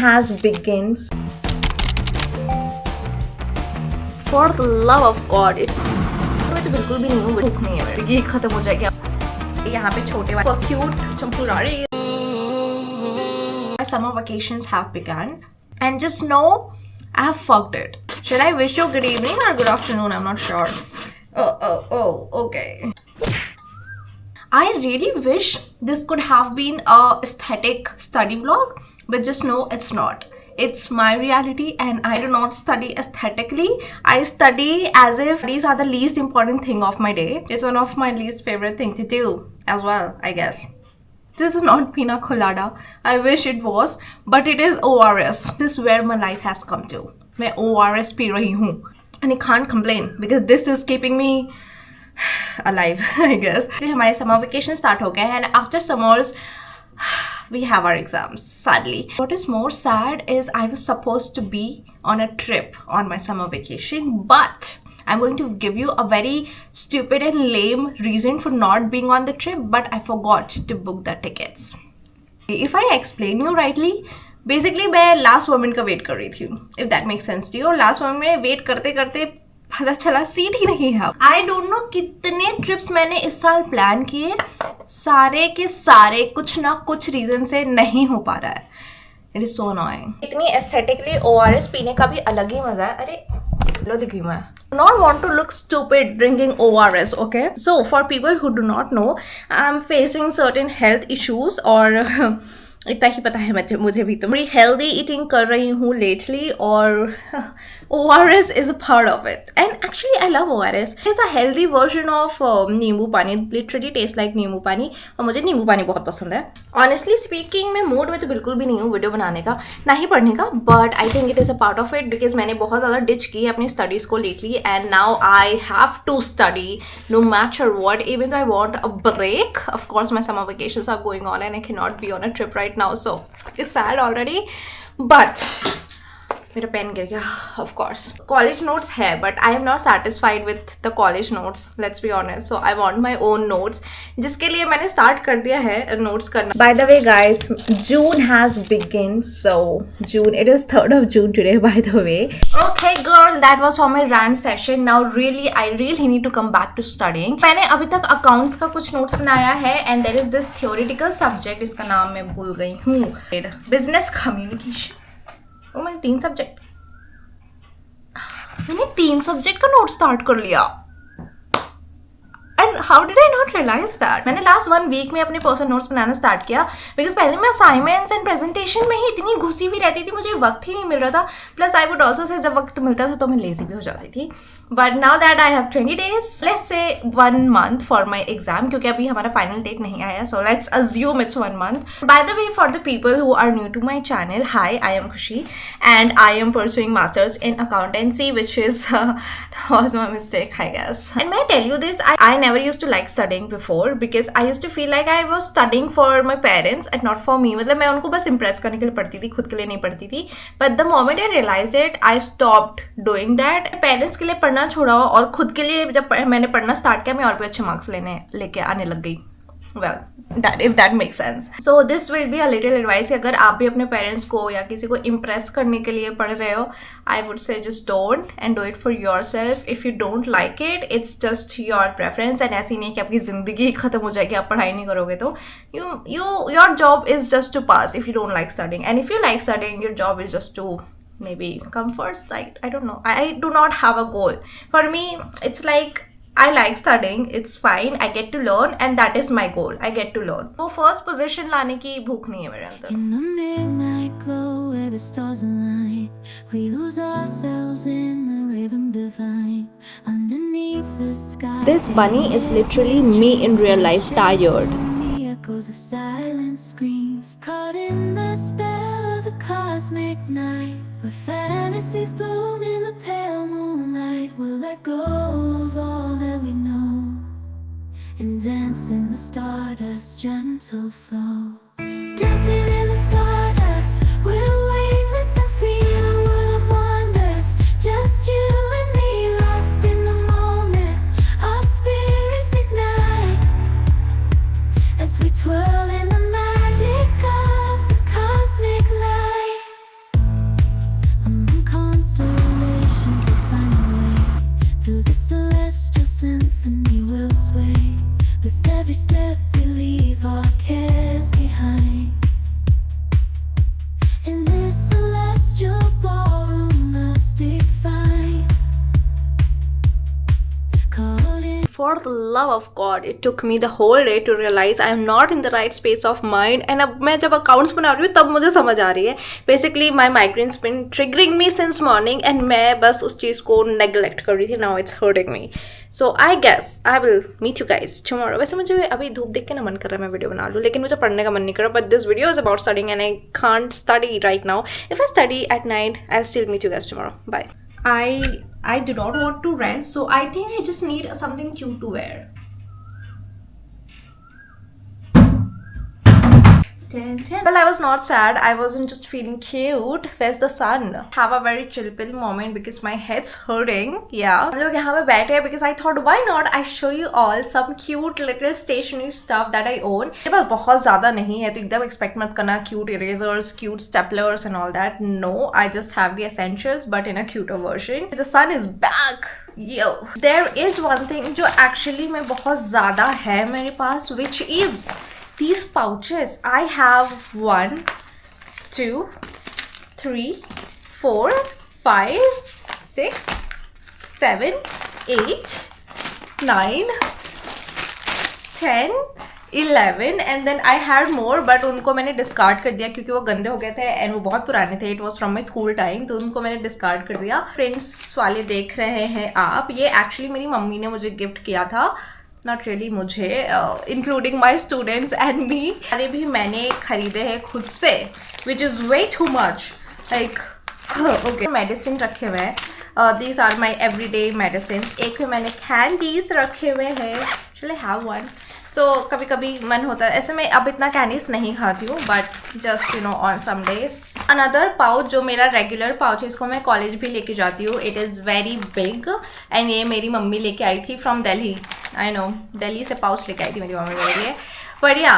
has begun. For the love of God, मैं तो बिल्कुल भी नहीं हूँ, भूख नहीं है मेरी, ये खत्म हो जाएगी। यहाँ पे छोटे वाले cute चंपुरारे। My summer vacations have begun, and just know I have fucked it. Should I wish you good evening or good afternoon? I'm not sure. Okay. I really wish this could have been a aesthetic study vlog, but just know it's not. It's my reality and I do not study aesthetically. I study as if these are the least important thing of my day. It's one of my least favorite thing to do as well, I guess. This is not pina colada. I wish it was, but it is ORS. This is where my life has come to. मैं ORS P रही हूँ. And I can't complain because this is keeping me alive, I guess. हमारे summer vacation start हो गए हैं and after summers we have our exams, sadly. What is more sad is I was supposed to be on a trip on my summer vacation, but I'm going to give you a very stupid and lame reason for not being on the trip, but I forgot to book the tickets. If I explain you rightly, basically मैं last moment का wait कर रही थी, if that makes sense to you. Last moment में wait करते करते पता चला सीट ही नहीं है। I don't know कितने ट्रिप्स मैंने इस साल प्लान किए, सारे के सारे कुछ ना कुछ रीजन से नहीं हो पा रहा है। It is so annoying. इतनी aesthetically ORS पीने का भी अलग ही मजा है। अरे लो दिखी मैं। Not want to look stupid drinking ORS, okay? So for people who do not know, I'm facing certain health issues और इतना ही पता है मुझे भी। तो बड़ी हेल्दी ईटिंग कर रही हूँ लेटली और ORS is a part of it. And actually I love ORS. It's a healthy version of नींबू पानी. Literally tastes like नींबू पानी और मुझे नींबू पानी बहुत पसंद है. Honestly speaking मैं मूड में तो बिल्कुल भी नहीं हूँ वीडियो बनाने का, ना ही पढ़ने का, but I think it is a part of it because मैंने बहुत ज़्यादा डिच की अपनी स्टडीज़ को lately and now I have to study no matter what, even though I want a break. Of course my summer vacations are going on and I cannot be on a trip right now, so it's sad already, but मेरा pen गिर गया, of course. College notes है, but I am not satisfied with the college notes. Let's be honest. So I want my own notes, जिसके लिए मैंने start कर दिया है notes करना. By the way, guys, June has begun. So June, it is 3rd of June today. By the way. Okay, girl, that was for my rant session. Now I really need to come back to studying. मैंने अभी तक accounts का कुछ notes बनाया है, and there is this theoretical subject. इसका नाम मैं भूल गई हूँ. Business communication. वो मैंने 3 सब्जेक्ट का नोट स्टार्ट कर लिया। And how did I not realise that? मैंने लास्ट 1 वीक में अपने पर्सनल नोट्स बनाना स्टार्ट किया बिकॉज पहले मैं असाइनमेंट्स एंड प्रेजेंटेशन में ही इतनी घुसी हुई रहती थी, मुझे वक्त ही नहीं मिल रहा था। Plus I would also say जब वक्त मिलता था तो मैं लेजी भी हो जाती थी। But now that I have 20 days, let's say 1 month for my exam, क्योंकि अभी हमारा फाइनल डेट नहीं आया, so let's assume it's 1 month. By the way, for the people who are new to my channel, hi, I am Khushi and I am pursuing masters in accountancy, which is was my mistake, I guess. And may I tell you this, I never used to like studying before because I used to feel like I was studying for my parents and not for me. मतलब मैं उनको बस impress करने के लिए पढ़ती थी, खुद के लिए नहीं पढ़ती थी. But the moment I realized it, I stopped doing that. Parents के लिए पढ़ना छोड़ा और खुद के लिए जब मैंने पढ़ना स्टार्ट किया, मैं और भी अच्छे मार्क्स लेके आने लग गई. Well, if that makes sense. So this will be a little advice कि अगर आप भी अपने पेरेंट्स को या किसी को इम्प्रेस करने के लिए पढ़ रहे हो, I would say just don't and do it for yourself. If you don't like it, it's just your preference. And ऐसी नहीं कि आपकी ज़िंदगी ख़त्म हो जाएगी आप पढ़ाई नहीं करोगे तो. Your job is just to pass if you don't like studying. And if you like studying, your job is just to maybe come first. I don't know. I do not have a goal. For me, it's like I like studying, it's fine, I get to learn and that is my goal. I get to learn. तो first position लाने की भूख नहीं है मेरे अंदर. In the midnight glow where the stars align, we lose ourselves in the rhythm divine. Underneath the sky, This bunny is literally me in real life, tired. the echoes of silent screams, caught in the spell of the cosmic night, where fantasies bloom in the pale moonlight. We'll let go of all that we know and dance in the stardust gentle flow. Dancing in the stardust, we're weightless and free in a world of wonders. Just you and me, lost in the moment. Our spirits ignite as we twirl in the magic of the cosmic light. of the love of God, it took me the whole day to realize I am not in the right space of mind. And अब मैं जब accounts बना रही हूँ तब मुझे समझ आ रही है. Basically my migraines been triggering me since morning and मैं बस उस चीज़ को neglect कर रही थी. Now it's hurting me. So I guess I will meet you guys tomorrow. वैसे मुझे अभी धूप देख के ना मन कर रहा है मैं वीडियो बना लूँ, लेकिन मुझे पढ़ने का मन नहीं कर रहा. But this video is about studying and I can't study right now. If I study at night, I'll still meet you guys tomorrow. Bye. I do not want to rest, so I think I just need something cute to wear. Well, I was not sad. I wasn't just feeling cute. Where's the sun? Have a very chill pill moment because my head's hurting. Yeah. हम लोग यहाँ पे बैठे हैं because I thought why not I show you all some cute little stationery stuff that I own. मेरे पास बहुत ज़्यादा नहीं है तो एकदम expect मत करना cute erasers, cute staplers and all that. No, I just have the essentials but in a cuter version. The sun is back. Yo. There is one thing जो actually में बहुत ज़्यादा है मेरे पास, which is these pouches. I have 1, 2, 3, 4, 5, 6, 7, 8, 9, 10, 11 and then I had more but उनको मैंने discard कर दिया क्योंकि वो गंदे हो गए थे एंड वो बहुत पुराने थे. It was from my school time, तो उनको मैंने डिस्कार्ड कर दिया. फ्रेंड्स वाले देख रहे हैं आप, ये एक्चुअली मेरी मम्मी ने मुझे गिफ्ट किया था. नॉट रियली मुझे, including my students and me. अरे भी मैंने खरीदे हैं खुद से which is way too much. Like okay, medicine रखे हुए हैं. These are my every day medicine. एक में मैंने कैंडीज रखे हुए हैं. चले हैव वन. सो कभी कभी मन होता है ऐसे. मैं अब इतना कैंडीज नहीं खाती हूँ but just you know on some days. Another pouch जो मेरा रेगुलर पाउच है, इसको मैं कॉलेज भी लेके जाती हूँ. It is very big and ये मेरी मम्मी लेके आई थी from Delhi. I know, Delhi से पाउच लेके आई थी मेरी मम्मी मेरे लिए. बढ़िया.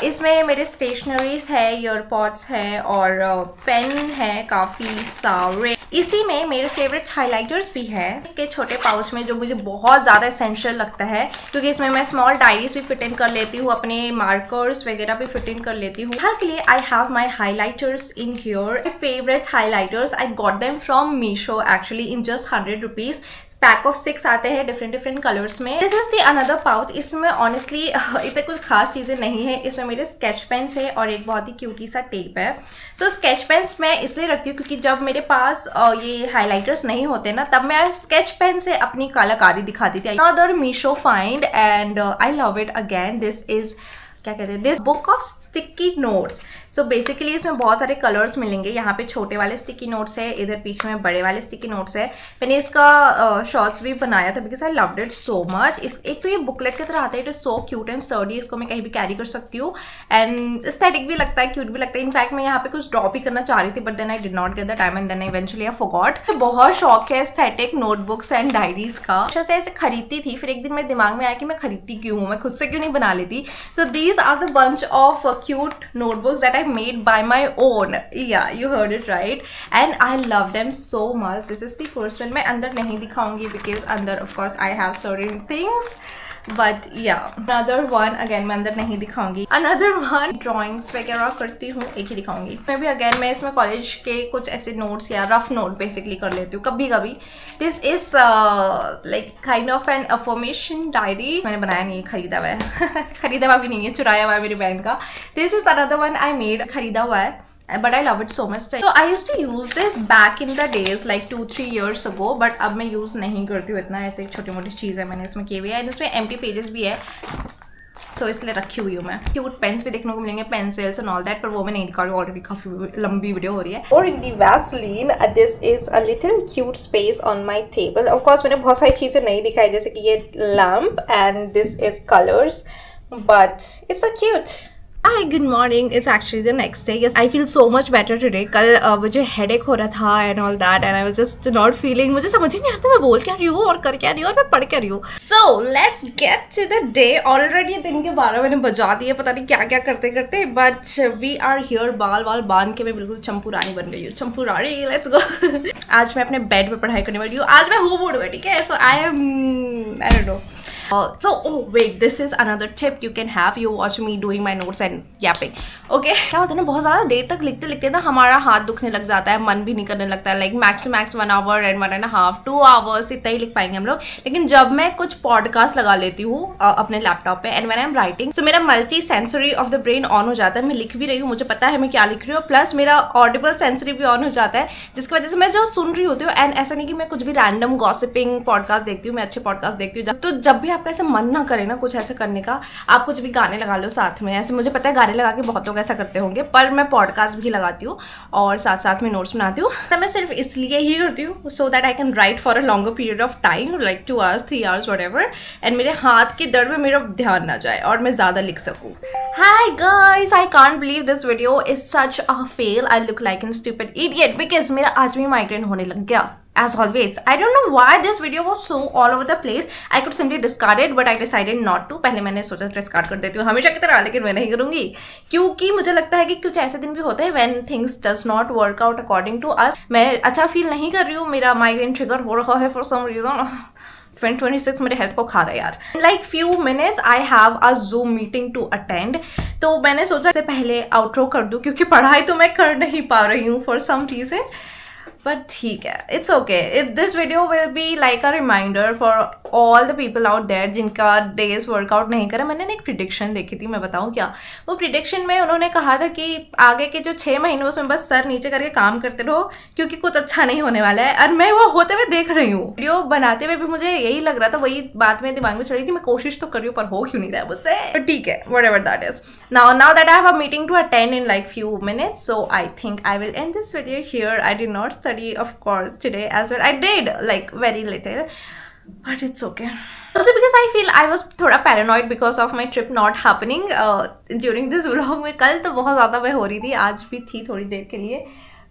इसमें मेरे स्टेशनरीज है, ईयरपॉड्स है और पेन है काफ़ी सारे. इसी में मेरे फेवरेट हाइलाइटर्स भी है इसके छोटे पाउच में, जो मुझे बहुत ज़्यादा एसेंशियल लगता है क्योंकि इसमें मैं स्मॉल डायरीज भी फिट इन कर लेती हूँ, अपने मार्कर्स वगैरह भी फिट इन कर लेती हूँ. हाल के लिए I have my highlighters in here. My favourite highlighters I got them from Meesho actually in just 100 rupees. Pack of 6 आते हैं डिफरेंट कलर्स में. This is the another pouch. इसमें ऑनेस्टली इतने कुछ खास चीज़ें नहीं है. इसमें मेरे स्केच पेन्स है और एक बहुत ही क्यूटी सा टेप है. सो स्केच पेन्स मैं इसलिए रखती हूँ क्योंकि जब मेरे पास ये हाइलाइटर्स नहीं होते ना, तब मैं स्केच पेन से अपनी कलाकारी दिखाती थी. Another Meesho find and I love it again. This is क्या कहते हैं, this book of sticky notes. So basically इसमें बहुत सारे कलर्स मिलेंगे. यहाँ पे छोटे वाले स्टिकी नोट्स है, इधर पीछे में बड़े वाले स्टिकी नोट्स है. मैंने इसका शॉर्ट्स भी बनाया था because I loved it so much. इस एक तो ये बुकलेट की तरह आता है. It is so cute and sturdy. इसको मैं कहीं भी कैरी कर सकती हूँ एंड एस्थेटिक भी लगता है, क्यूट भी लगता है. इनफैक्ट मैं यहाँ पे कुछ ड्रॉ भी करना चाह रही थी but then I did not get the time and then eventually I forgot. बहुत शौक है एस्थेटिक नोटबुक्स एंड डायरीज का. अच्छा से ऐसे खरीदती थी, फिर एक दिन मेरे दिमाग में आया कि मैं खरीदती क्यों हूँ, मैं खुद से क्यों नहीं बना लेती. So these are the bunch of cute notebooks that I made by my own. Yeah, you heard it right. And I love them so much. This is the first one. मैं अंदर नहीं दिखाऊंगी because अंदर of course I have certain things. But yeah, another one again मैं अंदर नहीं दिखाऊंगी. Another one drawings वगैरह करती हूँ, एक ही दिखाऊंगी. मैं भी again मैं इसमें कॉलेज के कुछ ऐसे नोट्स या रफ नोट बेसिकली कर लेती हूँ कभी कभी. This is like kind of an affirmation diary. मैंने बनाया नहीं है, खरीदा हुआ है. खरीदा हुआ भी नहीं है, चुराया हुआ है मेरी बहन का. This is another one I made. खरीदा हुआ है but I love it so much. So I used to use this back in the days like 2-3 years ago, but अब मैं यूज़ नहीं करती हूँ इतना. ऐसे छोटी मोटी चीज़ है मैंने इसमें की हुई है. इसमें एम्प्टी पेजेस भी है सो इसलिए रखी हुई हूँ मैं. क्यूट पेन्स भी देखने को मिलेंगे, पेंसिल्स एंड ऑल दैट, पर वो मैं नहीं दिखा रही हूँ. ऑलरेडी काफ़ी लंबी वीडियो हो रही है. और in the Vaseline, this is a little cute space on my table. Of course मैंने बहुत सारी चीज़ें नहीं दिखाई जैसे कि ये lamp and this is colours, but it's so cute. Hi, good morning. It's actually the next day. Yes, I feel so much better today. कल मुझे headache हो रहा था and all that and I was just not feeling. मुझे समझ ही नहीं आता मैं बोल क्या रही हूँ और कर क्या रही हूँ और मैं पढ़ क्या रही हूँ. So let's get to the day. Already दिन के 12 मैंने बजा दिए, पता नहीं क्या क्या करते करते. But we are here. बाल बांध के मैं बिल्कुल चंपू रानी बन गई हूँ. चंपू रानी, let's go. आज मैं अपने बेड पे पढ़ाई करने वाली हूँ. आज मैं हूँ मूड में, ठीक है. So I don't know. So oh wait, this is another tip you can have. You watch me doing my notes and yapping. Okay, क्या होता है ना, बहुत ज़्यादा देर तक लिखते लिखते ना हमारा हाथ दुखने लग जाता है, मन भी नहीं करने लगता है. Like max to max 1 hour and 1.5 2 hours इतना ही लिख पाएंगे हम लोग. लेकिन जब मैं कुछ पॉडकास्ट लगा लेती हूँ अपने लैपटॉप पे and when I am writing, so मेरा multi sensory of the brain on हो जाता है. मैं लिख भी रही हूँ, मुझे पता है मैं क्या लिख रही हूँ, प्लस मेरा ऑडिबल सेंसरी भी ऑन हो जाता है, जिसकी वजह से मैं जो सुन रही होती हूँ. एंड ऐसा नहीं कि मैं कुछ भी रैंडम गॉसिपिंग पॉडकास्ट देखती हूँ, मैं अच्छे पॉडकास्ट देखती हूँ. तो जब भी आपका ऐसा मन ना करे ना कुछ ऐसा करने का, आप कुछ भी गाने लगा लो साथ में. ऐसे मुझे पता है गाने लगा के बहुत लोग ऐसा करते होंगे, पर मैं पॉडकास्ट भी लगाती हूँ और साथ साथ में नोट्स बनाती हूँ. तो मैं सिर्फ इसलिए ही करती हूँ so that I can write for a longer period of time, like 2 hours 3 hours whatever, and मेरे हाथ के दर्द में मेरा ध्यान ना जाए और मैं ज़्यादा लिख सकूँ. Hi guys, I can't believe this video is such a fail. I look like an stupid idiot because मेरा आज भी माइग्रेन होने लग गया. As always, I don't know why this video was so all over the place. I could simply discard it, but I decided not to. पहले मैंने सोचा discard कर देती हूँ हमेशा की तरह, लेकिन मैं नहीं करूँगी क्योंकि मुझे लगता है कि कुछ ऐसे दिन भी होते हैं when things does not work out according to us. मैं अच्छा फील नहीं कर रही हूँ, मेरा माइग्रेन ट्रिगर हो रहा है for some reason. 2026 मेरे हेल्थ को खा रहा है यार. Like few minutes I have a Zoom meeting to attend. तो मैंने सोचा इससे पहले आउट्रो कर दूँ क्योंकि पढ़ाई तो मैं कर नहीं पा रही हूँ for some reason. पर ठीक है, it's okay. This video will be like a reminder for all the people out there जिनका डेज वर्कआउट नहीं करा. मैंने एक प्रिडिक्शन देखी थी, मैं बताऊँ क्या. वो प्रिडिक्शन में उन्होंने कहा था कि आगे के जो 6 महीने उसमें बस सर नीचे करके काम करते रहो क्योंकि कुछ अच्छा नहीं होने वाला है. और मैं वो होते हुए देख रही हूँ. वीडियो बनाते हुए भी मुझे यही लग रहा था, वही बात मेरे दिमाग में चल रही थी. मैं कोशिश तो कर रही हूँ पर हो क्यों नहीं रहा है मुझसे. पर ठीक है, whatever that is. Now that I have a meeting to attend in like few minutes, so I think I will end this video here. I did not study, of course, today as well. I did like very little, but it's okay. Also because I feel I was थोड़ा paranoid because of my trip not happening during this vlog में. कल तो बहुत ज़्यादा मैं हो रही थी, आज भी थी थोड़ी देर के लिए.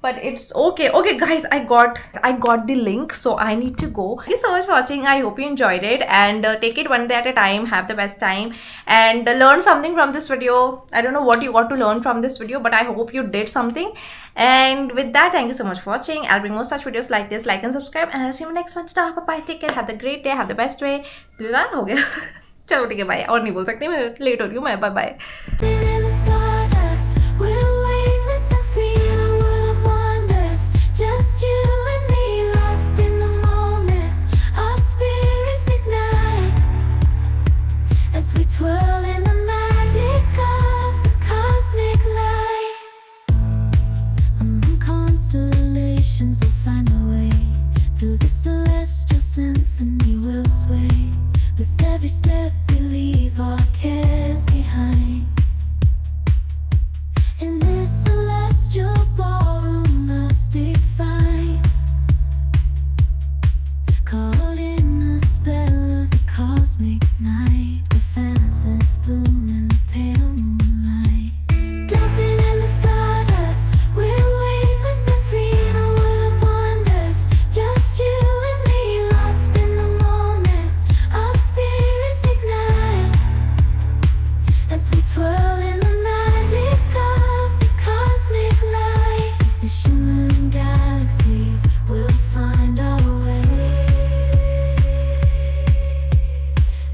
But it's okay. Okay guys, I got the link, so I need to go. Thank you so much for watching. I hope you enjoyed it, and take it one day at a time. Have the best time and learn something from this video. I don't know what you got to learn from this video, but I hope you did something. And with that, thank you so much for watching. I'll bring more such videos like this. Like and subscribe, and I'll see you in the next one. Bye bye. Take care. Have the great day. Have the best way. विवाह हो गया. चलो ठीक है, bye. और नहीं बोल सकती, मैं लेट हो रही हूँ. मैं bye bye. Just you and me, lost in the moment. Our spirits ignite as we twirl in the magic of the cosmic light. Among constellations, we'll find our way. Through the celestial symphony, we'll sway. With every step, we leave our cares behind. In this celestial ballroom, love's defined. Caught in the spell of the cosmic night, where fantasies bloom in the pale moonlight. Dancing in the stardust, we're weightless and free in a world of wonders. Just you and me, lost in the moment. Our spirits ignite as we twirl in the magic of the cosmic light. The shimmering galaxies will find our way,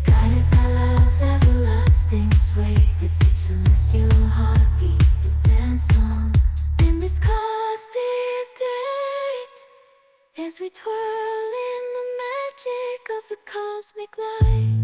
guided by love's everlasting sway. With each celestial heartbeat, we'll dance on in this cosmic gate as we twirl in the magic of the cosmic light.